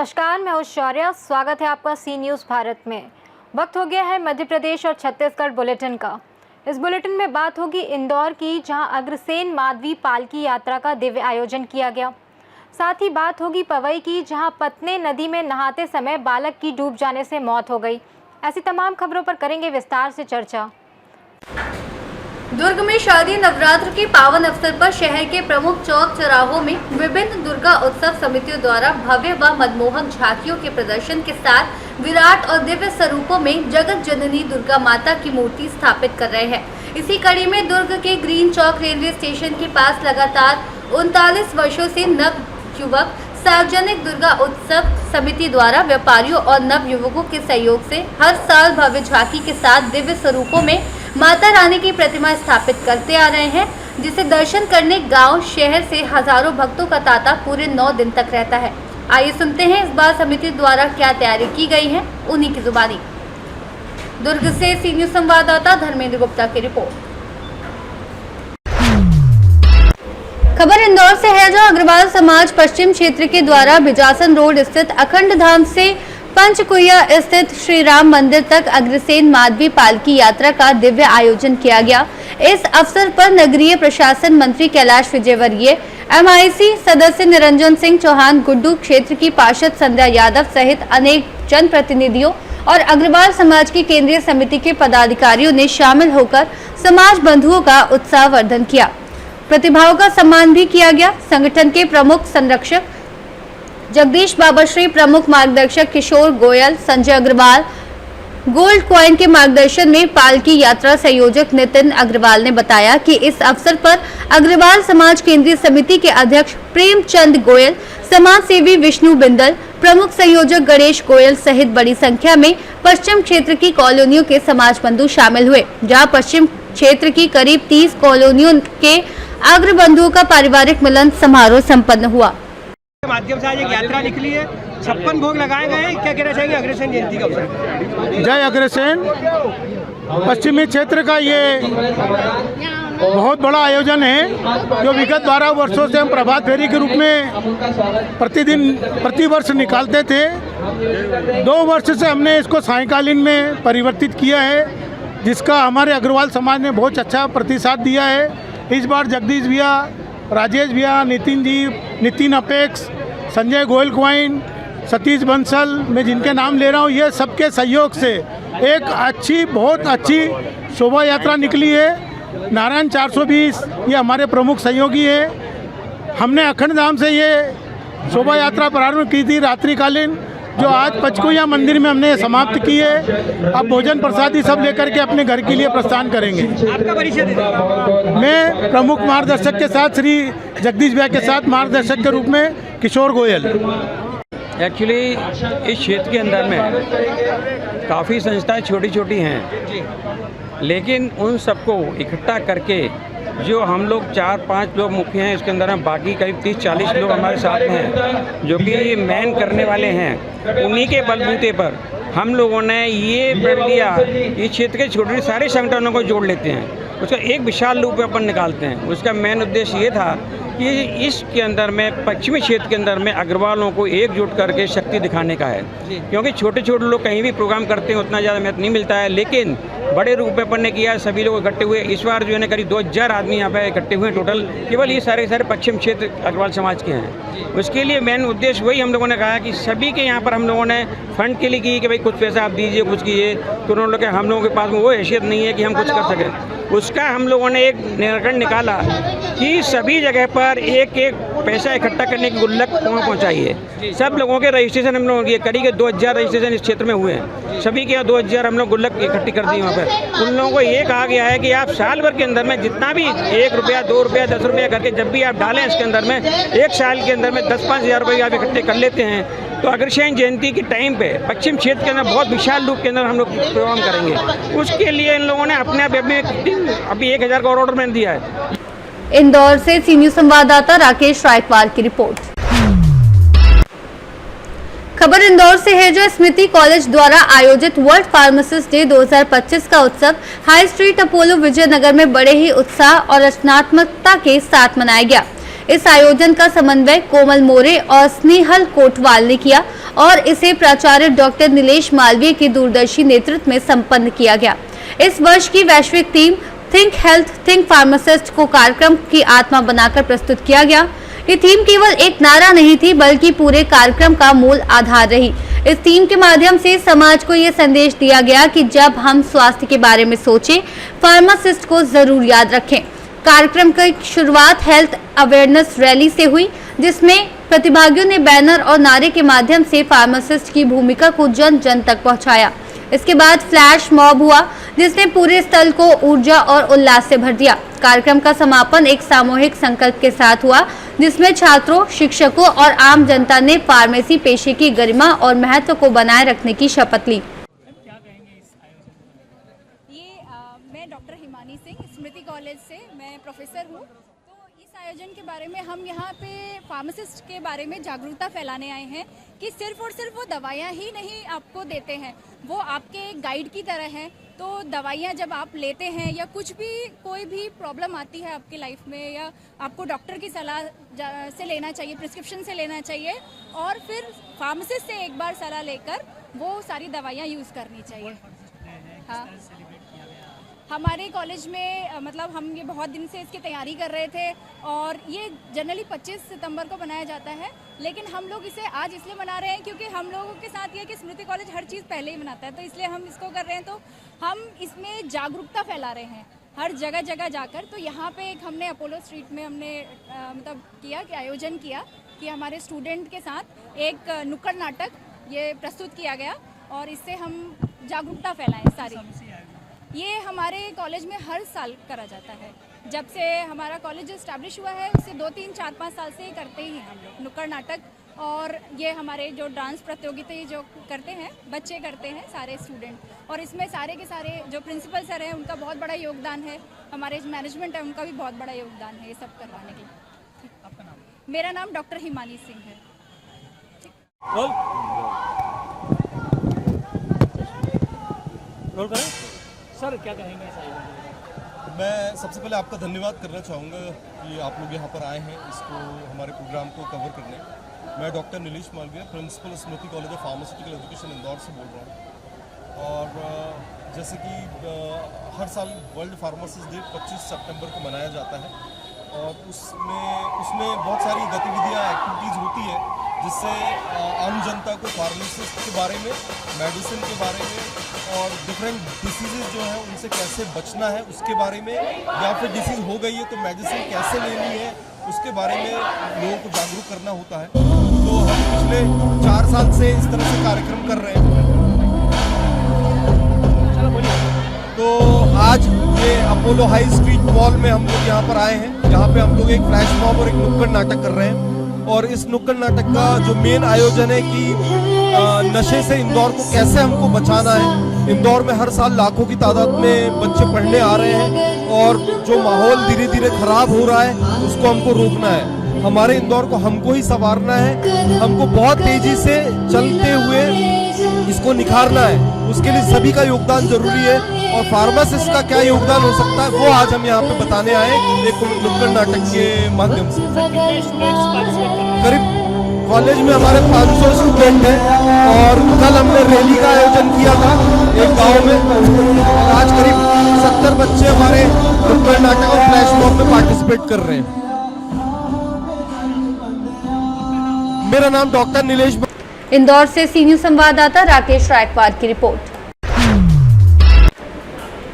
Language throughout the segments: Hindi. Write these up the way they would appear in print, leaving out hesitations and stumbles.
नमस्कार, मैं हूं शौर्या। स्वागत है आपका सी न्यूज़ भारत में। वक्त हो गया है मध्य प्रदेश और छत्तीसगढ़ बुलेटिन का। इस बुलेटिन में बात होगी इंदौर की, जहां अग्रसेन माधवी पालकी यात्रा का दिव्य आयोजन किया गया। साथ ही बात होगी पवई की, जहां पतने नदी में नहाते समय बालक की डूब जाने से मौत हो गई। ऐसी तमाम खबरों पर करेंगे विस्तार से चर्चा। दुर्ग में शारदीय नवरात्र के पावन अवसर पर शहर के प्रमुख चौक चौराहों में विभिन्न दुर्गा उत्सव समितियों द्वारा भव्य व मनमोहक झांकियों के प्रदर्शन के साथ विराट और दिव्य स्वरूपों में जगत जननी दुर्गा माता की मूर्ति स्थापित कर रहे हैं। इसी कड़ी में दुर्ग के ग्रीन चौक रेलवे स्टेशन के पास लगातार 39 वर्षों से नव युवक सार्वजनिक दुर्गा उत्सव समिति द्वारा व्यापारियों और नव युवकों के सहयोग से हर साल भव्य झांकी के साथ दिव्य स्वरूपों में माता रानी की प्रतिमा स्थापित करते आ रहे हैं, जिसे दर्शन करने गांव शहर से हजारों भक्तों का तांता पूरे 9 दिन तक रहता है। आइए सुनते हैं इस बार समिति द्वारा क्या तैयारी की गई है, उन्हीं की जुबानी। दुर्ग से सी न्यूज़ संवाददाता धर्मेंद्र गुप्ता की रिपोर्ट। खबर इंदौर से है, जहां अग्रवाल समाज पश्चिम क्षेत्र के द्वारा बिजासन रोड स्थित अखंड धाम से पंचकुइया स्थित श्री राम मंदिर तक अग्रसेन माधवी पालकी यात्रा का दिव्य आयोजन किया गया। इस अवसर पर नगरीय प्रशासन मंत्री कैलाश विजयवर्गीय, MIC सदस्य निरंजन सिंह चौहान, गुड्डू क्षेत्र की पार्षद संध्या यादव सहित अनेक जनप्रतिनिधियों और अग्रवाल समाज की केंद्रीय समिति के पदाधिकारियों ने शामिल होकर समाज बंधुओं का उत्साहवर्धन किया। प्रतिभाओं का सम्मान भी किया गया। संगठन के प्रमुख संरक्षक जगदीश बाबाश्री, प्रमुख मार्गदर्शक किशोर गोयल, संजय अग्रवाल, गोल्ड कॉइन के मार्गदर्शन में पालकी यात्रा संयोजक नितिन अग्रवाल ने बताया कि इस अवसर पर अग्रवाल समाज केंद्रीय समिति के अध्यक्ष प्रेमचंद गोयल, समाज सेवी विष्णु बिंदल, प्रमुख संयोजक गणेश गोयल सहित बड़ी संख्या में पश्चिम क्षेत्र की कॉलोनियों के समाज बंधु शामिल हुए, जहाँ पश्चिम क्षेत्र की करीब 30 कॉलोनियों के अग्र बंधुओं का पारिवारिक मिलन समारोह संपन्न हुआ। माध्यम से आज एक यात्रा निकली है, 56 भोग लगाए गए हैं। क्या कहना चाहेंगे अग्रसेन जयंती का अवसर? जय अग्रसेन। पश्चिमी क्षेत्र का ये बहुत बड़ा आयोजन है, जो विगत 12 वर्षों से हम प्रभात फेरी के रूप में प्रतिवर्ष निकालते थे। 2 वर्ष से हमने इसको सायंकालीन में परिवर्तित किया है, जिसका हमारे अग्रवाल समाज ने बहुत अच्छा प्रतिसाद दिया है। इस बार जगदीश भैया, राजेश भैया, नितिन अपेक्स, संजय गोयल क्वाइन, सतीश बंसल, मैं जिनके नाम ले रहा हूँ, ये सबके सहयोग से एक बहुत अच्छी शोभा यात्रा निकली है। नारायण 420 ये हमारे प्रमुख सहयोगी हैं। हमने अखंड धाम से ये शोभा यात्रा प्रारंभ की थी रात्रिकालीन, जो आज पंचकुइया मंदिर में हमने समाप्त की है। अब भोजन प्रसादी सब लेकर के अपने घर के लिए प्रस्थान करेंगे। आपका परिचय दीजिए। मैं प्रमुख मार्गदर्शक के साथ श्री जगदीश भैया के साथ मार्गदर्शक के रूप में किशोर गोयल। एक्चुअली इस क्षेत्र के अंदर में काफ़ी संस्थाएं छोटी छोटी हैं, लेकिन उन सबको इकट्ठा करके जो हम लोग 4-5 लोग मुख्य हैं, इसके अंदर हम बाकी करीब 30-40 लोग हमारे साथ हैं, जो कि मैन करने वाले हैं। उन्हीं के बलबूते पर हम लोगों ने ये प्रण लिया, इस क्षेत्र के छोटे सारे संगठनों को जोड़ लेते हैं, उसका एक विशाल रूप अपन निकालते हैं। उसका मेन उद्देश्य ये था कि इसके अंदर में पश्चिमी क्षेत्र के अंदर में अग्रवालों को एकजुट करके शक्ति दिखाने का है, क्योंकि छोटे छोटे लोग कहीं भी प्रोग्राम करते हैं उतना ज़्यादा महत्व नहीं मिलता है, लेकिन बड़े रूप में अपन ने किया, सभी लोग इकट्ठे हुए। इस बार जो है ना करीब 2000 आदमी यहाँ पे इकट्ठे हुए टोटल, केवल ये सारे पश्चिम क्षेत्र अग्रवाल समाज के हैं। उसके लिए मेन उद्देश्य वही हम लोगों ने कहा कि सभी के यहाँ पर हम लोगों ने फंड के लिए की कि भाई कुछ पैसा आप दीजिए, कुछ कीजिए, तो उन्होंने कहा हम लोगों के पास में वो हैसियत नहीं है कि हम कुछ कर सकें। उसका हम लोगों ने एक निर्णय निकाला कि सभी जगह पर एक पैसा इकट्ठा करने की गुल्लक पहुँचाई है। सब लोगों के रजिस्ट्रेशन हम लोगों के करीब 2000 रजिस्ट्रेशन इस क्षेत्र में हुए हैं। सभी के यहाँ 2000 हम लोग गुल्लक इकट्ठी कर दी वहाँ पर। उन लोगों को ये कहा गया है कि आप साल भर के अंदर में जितना भी 1 रुपया, 2 रुपया, 10 रुपया करके जब भी आप डालें इसके अंदर में, 1 साल के अंदर में 10-5 हज़ार रुपये आप इकट्ठे कर लेते हैं, तो अग्रसेन जयंती के टाइम पे पश्चिम क्षेत्र के अंदर बहुत विशाल रूप के अंदर हम लोग प्रोग्राम करेंगे। उसके लिए इन लोगों ने अपने अभी 1000 का ऑर्डर मैंने दिया है। इंदौर से सी न्यूज़ संवाददाता राकेश रायकवाल की रिपोर्ट। खबर इंदौर से है, जो स्मृति कॉलेज द्वारा आयोजित वर्ल्ड फार्मासिस्ट डे 2025 का उत्सव हाई स्ट्रीट अपोलो विजयनगर में बड़े ही उत्साह और रचनात्मकता के साथ मनाया गया। इस आयोजन का समन्वय कोमल मोरे और स्नेहल कोटवाल ने किया और इसे प्राचार्य डॉक्टर नीलेश मालवीय के दूरदर्शी नेतृत्व में संपन्न किया गया। इस वर्ष की वैश्विक theme think health think pharmacist को कार्यक्रम की आत्मा बनाकर प्रस्तुत किया गया। ये थीम केवल एक नारा नहीं थी बल्कि पूरे कार्यक्रम का मूल आधार रही। इस थीम के माध्यम से समाज को ये संदेश दिया गया कि जब हम स्वास्थ्य के बारे में सोचें, फार्मासिस्ट को जरूर याद रखें। कार्यक्रम की शुरुआत हेल्थ अवेयरनेस रैली से हुई, जिसमें प्रतिभागियों ने बैनर और नारे के माध्यम से फार्मासिस्ट की भूमिका को जन जन तक पहुंचाया। इसके बाद फ्लैश मॉब हुआ, जिसने पूरे स्थल को ऊर्जा और उल्लास से भर दिया। कार्यक्रम का समापन एक सामूहिक संकल्प के साथ हुआ, जिसमें छात्रों, शिक्षकों और आम जनता ने फार्मेसी पेशे की गरिमा और महत्व को बनाए रखने की शपथ ली। मैं डॉक्टर हिमानी सिंह, स्मृति कॉलेज से मैं प्रोफेसर हूँ। तो इस आयोजन के बारे में हम यहाँ पे फार्मासिस्ट के बारे में जागरूकता फैलाने आए हैं कि सिर्फ और सिर्फ वो दवाइयाँ ही नहीं आपको देते हैं, वो आपके गाइड की तरह हैं। तो दवाइयाँ जब आप लेते हैं या कुछ भी कोई भी प्रॉब्लम आती है आपकी लाइफ में, या आपको डॉक्टर की सलाह से लेना चाहिए, प्रिस्क्रिप्शन से लेना चाहिए और फिर फार्मासिस्ट से एक बार सलाह लेकर वो सारी दवाइयाँ यूज़ करनी चाहिए। हाँ, हमारे कॉलेज में मतलब हम ये बहुत दिन से इसकी तैयारी कर रहे थे और ये जनरली 25 सितंबर को मनाया जाता है, लेकिन हम लोग इसे आज इसलिए मना रहे हैं क्योंकि हम लोगों के साथ ये कि स्मृति कॉलेज हर चीज़ पहले ही मनाता है, तो इसलिए हम इसको कर रहे हैं। तो हम इसमें जागरूकता फैला रहे हैं हर जगह जगह जाकर। तो यहाँ पे एक हमने अपोलो स्ट्रीट में हमने मतलब किया कि आयोजन किया कि हमारे स्टूडेंट के साथ एक नुक्कड़ नाटक ये प्रस्तुत किया गया और इससे हम जागरूकता फैलाएं सारी। ये हमारे कॉलेज में हर साल करा जाता है। जब से हमारा कॉलेज इस्टेब्लिश हुआ है उससे 2, 3, 4, 5 साल से करते ही हैं हम लोग नुक्कड़ नाटक। और ये हमारे जो डांस प्रतियोगिता जो करते हैं बच्चे करते हैं सारे स्टूडेंट, और इसमें सारे के सारे जो प्रिंसिपल सर हैं उनका बहुत बड़ा योगदान है, हमारे जो मैनेजमेंट है उनका भी बहुत बड़ा योगदान है ये सब करवाने के लिए। आपका नाम? मेरा नाम डॉक्टर हिमानी सिंह है। रोल करें सर, क्या कहेंगे इस आयोजन के बारे में? मैं सबसे पहले आपका धन्यवाद करना चाहूँगा कि आप लोग यहाँ पर आए हैं इसको हमारे प्रोग्राम को कवर करने। मैं doctor Nilesh Malviya, principal Smriti college of pharmaceutical education Indore से बोल रहा हूँ। और जैसे कि हर साल वर्ल्ड फार्मासिस्ट डे 25 सितंबर को मनाया जाता है और उसमें बहुत सारी गतिविधियाँ, एक्टिविटीज़ होती है जिससे आम जनता को फार्मासिस्ट के बारे में, मेडिसिन के बारे में और डिफरेंट डिसीज़ जो हैं उनसे कैसे बचना है उसके बारे में, या फिर डिसीज़ हो गई है तो मेडिसिन कैसे लेनी है उसके बारे में लोगों को जागरूक करना होता है। तो हम पिछले 4 साल से इस तरह से कार्यक्रम कर रहे हैं। तो आज ये अपोलो हाई स्ट्रीट मॉल में हम लोग यहाँ पर आए हैं, जहाँ पे हम लोग एक फ्लैश मॉब और एक नुक्कड़ नाटक कर रहे हैं। और इस नुक्कड़ नाटक का जो मेन आयोजन है कि नशे से इंदौर को कैसे हमको बचाना है। इंदौर में हर साल लाखों की तादाद में बच्चे पढ़ने आ रहे हैं और जो माहौल धीरे धीरे खराब हो रहा है उसको हमको रोकना है। हमारे इंदौर को हमको ही संवारना है, हमको बहुत तेजी से चलते हुए इसको निखारना है। उसके लिए सभी का योगदान जरूरी है और फार्मासिस्ट का क्या योगदान हो सकता है वो आज हम यहाँ पे बताने आए एक नुक्कड़ नाटक के माध्यम से। करीब कॉलेज में हमारे 500 स्टूडेंट हैं और कल हमने रैली का आयोजन किया था एक गांव में और आज करीब 70 बच्चे हमारे नुक्कड़ नाटक और फ्लैश मॉब में पार्टिसिपेट कर रहे हैं। मेरा नाम डॉक्टर नीलेश। इंदौर से सी न्यूज संवाददाता राकेश रायकवार की रिपोर्ट।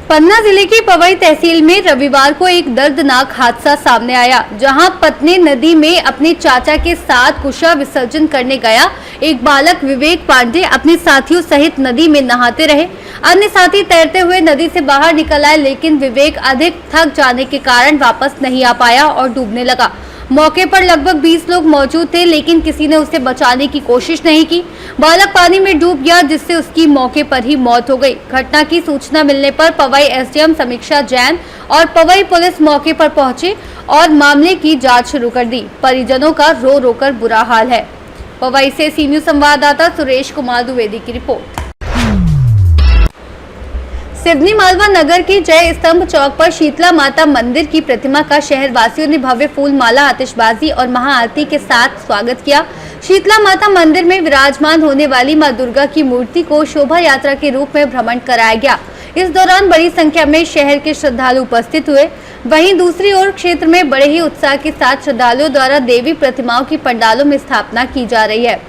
पन्ना जिले की पवई तहसील में रविवार को एक दर्दनाक हादसा सामने आया, जहां पत्नी नदी में अपने चाचा के साथ कुशा विसर्जन करने गया एक बालक विवेक पांडे अपने साथियों सहित नदी में नहाते रहे। अन्य साथी तैरते हुए नदी से बाहर निकल आए, लेकिन विवेक अधिक थक जाने के कारण वापस नहीं आ पाया और डूबने लगा। मौके पर लगभग 20 लोग मौजूद थे, लेकिन किसी ने उसे बचाने की कोशिश नहीं की। बालक पानी में डूब गया, जिससे उसकी मौके पर ही मौत हो गई। घटना की सूचना मिलने पर पवई एसडीएम समीक्षा जैन और पवई पुलिस मौके पर पहुंचे और मामले की जांच शुरू कर दी। परिजनों का रो रो कर बुरा हाल है। पवई से सी न्यूज संवाददाता सुरेश कुमार द्विवेदी की रिपोर्ट। सिवनी मालवा नगर के जय स्तंभ चौक पर शीतला माता मंदिर की प्रतिमा का शहर वासियों ने भव्य फूल माला, आतिशबाजी और महाआरती के साथ स्वागत किया। शीतला माता मंदिर में विराजमान होने वाली मां दुर्गा की मूर्ति को शोभा यात्रा के रूप में भ्रमण कराया गया। इस दौरान बड़ी संख्या में शहर के श्रद्धालु उपस्थित हुए। वहीं दूसरी ओर क्षेत्र में बड़े ही उत्साह के साथ श्रद्धालुओं द्वारा देवी प्रतिमाओं की पंडालों में स्थापना की जा रही है।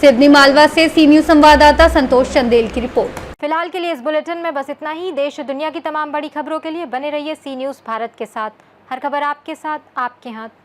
सिवनी मालवा से सी न्यूज संवाददाता संतोष चंदेल की रिपोर्ट। फिलहाल के लिए इस बुलेटिन में बस इतना ही। देश और दुनिया की तमाम बड़ी खबरों के लिए बने रहिए सी न्यूज़ भारत के साथ। हर खबर आपके साथ, आपके हाथ।